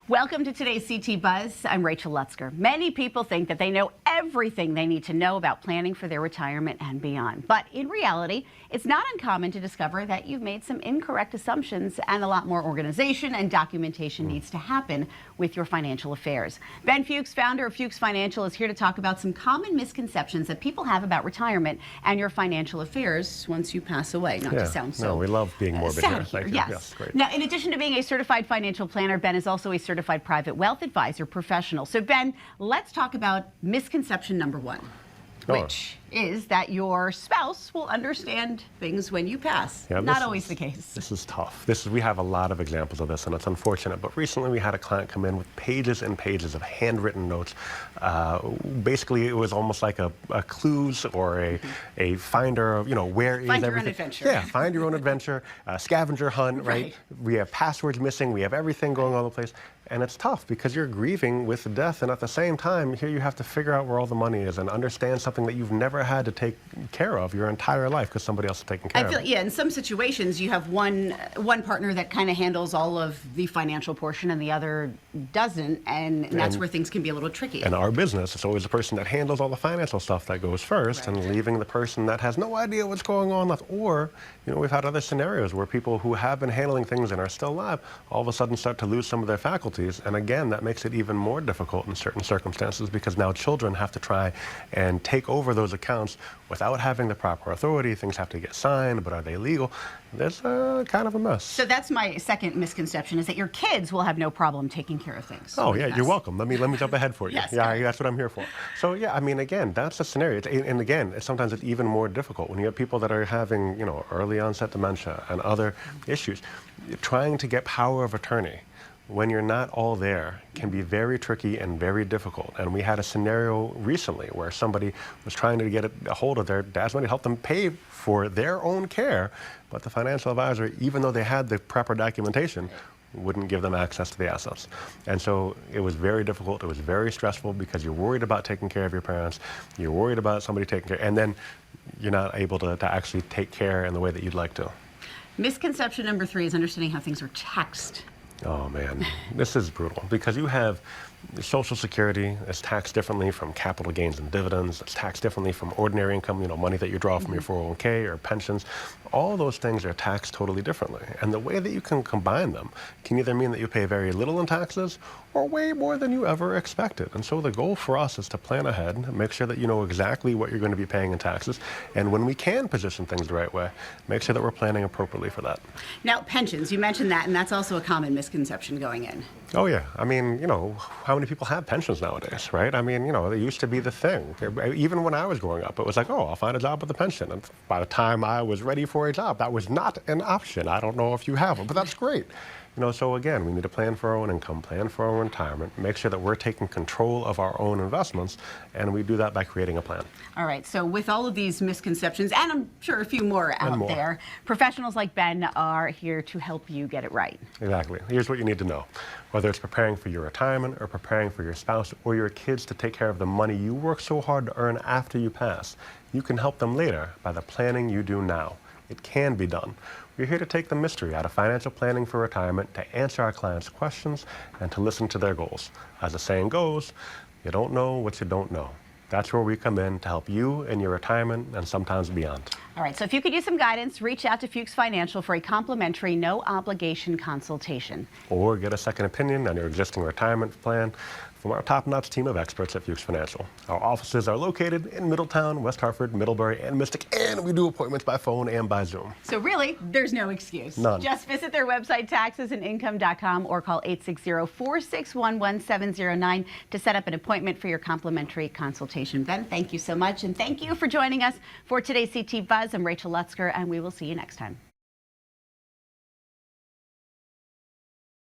Welcome to today's CT Buzz. I'm Rachel Lutzker. Many people think that they know everything they need to know about planning for their retirement and beyond. But in reality, it's not uncommon to discover that you've made some incorrect assumptions and a lot more organization and documentation needs to happen with your financial affairs. Ben Fuchs, founder of Fuchs Financial, is here to talk about some common misconceptions that people have about retirement and your financial affairs once you pass away. Not to sound so we love being morbid here. Yes. Great. Now, in addition to being a certified financial planner, Ben is also a certified private wealth advisor professional. So, Ben, let's talk about misconception number one, which is that your spouse will understand things when you pass. Yeah, Not always the case. This is tough. We have a lot of examples of this, and it's unfortunate. But recently we had a client come in with pages and pages of handwritten notes. Basically, it was almost like a clues or a finder of, where is Find everything. your own adventure. Yeah, find your own adventure, scavenger hunt, right? We have passwords missing. We have everything going all over the place. And it's tough because you're grieving with death, and at the same time, here you have to figure out where all the money is and understand something that you've never had to take care of your entire life because somebody else is taking care of it. Yeah, in some situations, you have one partner that kind of handles all of the financial portion and the other doesn't, and that's where things can be a little tricky. In our business, it's always the person that handles all the financial stuff that goes first, and leaving the person that has no idea what's going on left. Or, we've had other scenarios where people who have been handling things and are still alive all of a sudden start to lose some of their faculties. And again, that makes it even more difficult in certain circumstances because now children have to try and take over those accounts without having the proper authority. Things have to get signed, but are they legal? There's kind of a mess. So that's my second misconception, is that your kids will have no problem taking care of things. Oh, yeah, you're welcome. Let me jump ahead for you. Yes, that's what I'm here for. So, again, that's a scenario. And again, sometimes it's even more difficult when you have people that are having, early onset dementia and other issues. Trying to get power of attorney when you're not all there can be very tricky and very difficult. And we had a scenario recently where somebody was trying to get a hold of their dad's money to help them pay for their own care, but the financial advisor, even though they had the proper documentation, wouldn't give them access to the assets. And so it was very difficult. It was very stressful because you're worried about taking care of your parents. You're worried about somebody taking care, and then you're not able to actually take care in the way that you'd like to. Misconception number three is understanding how things are taxed. Oh, man, this is brutal because you have Social Security is taxed differently from capital gains and dividends. It's taxed differently from ordinary income, money that you draw from your 401k or pensions. All those things are taxed totally differently. And the way that you can combine them can either mean that you pay very little in taxes or way more than you ever expected. And so the goal for us is to plan ahead, make sure that you know exactly what you're going to be paying in taxes. And when we can position things the right way, make sure that we're planning appropriately for that. Now, pensions, you mentioned that, and that's also a common misconception going in. Oh, yeah. I mean, how many people have pensions nowadays, right? I mean, they used to be the thing. Even when I was growing up, it was like, oh, I'll find a job with a pension. And by the time I was ready for a job, that was not an option. I don't know if you have one, but that's great. So again, we need to plan for our own income, plan for our own retirement, make sure that we're taking control of our own investments, and we do that by creating a plan. All right, so with all of these misconceptions, and I'm sure a few more out there, professionals like Ben are here to help you get it right. Exactly. Here's what you need to know. Whether it's preparing for your retirement or preparing for your spouse or your kids to take care of the money you work so hard to earn after you pass, you can help them later by the planning you do now. It can be done. We're here to take the mystery out of financial planning for retirement, to answer our clients' questions, and to listen to their goals. As the saying goes, you don't know what you don't know. That's where we come in to help you in your retirement and sometimes beyond. All right, so if you could use some guidance, reach out to Fuchs Financial for a complimentary, no-obligation consultation. Or get a second opinion on your existing retirement plan from our top-notch team of experts at Fuchs Financial. Our offices are located in Middletown, West Hartford, Middlebury, and Mystic, and we do appointments by phone and by Zoom. So really, there's no excuse. None. Just visit their website, taxesandincome.com, or call 860-461-1709 to set up an appointment for your complimentary consultation. Ben, thank you so much, and thank you for joining us for today's CT Buzz. I'm Rachel Lutzker, and we will see you next time.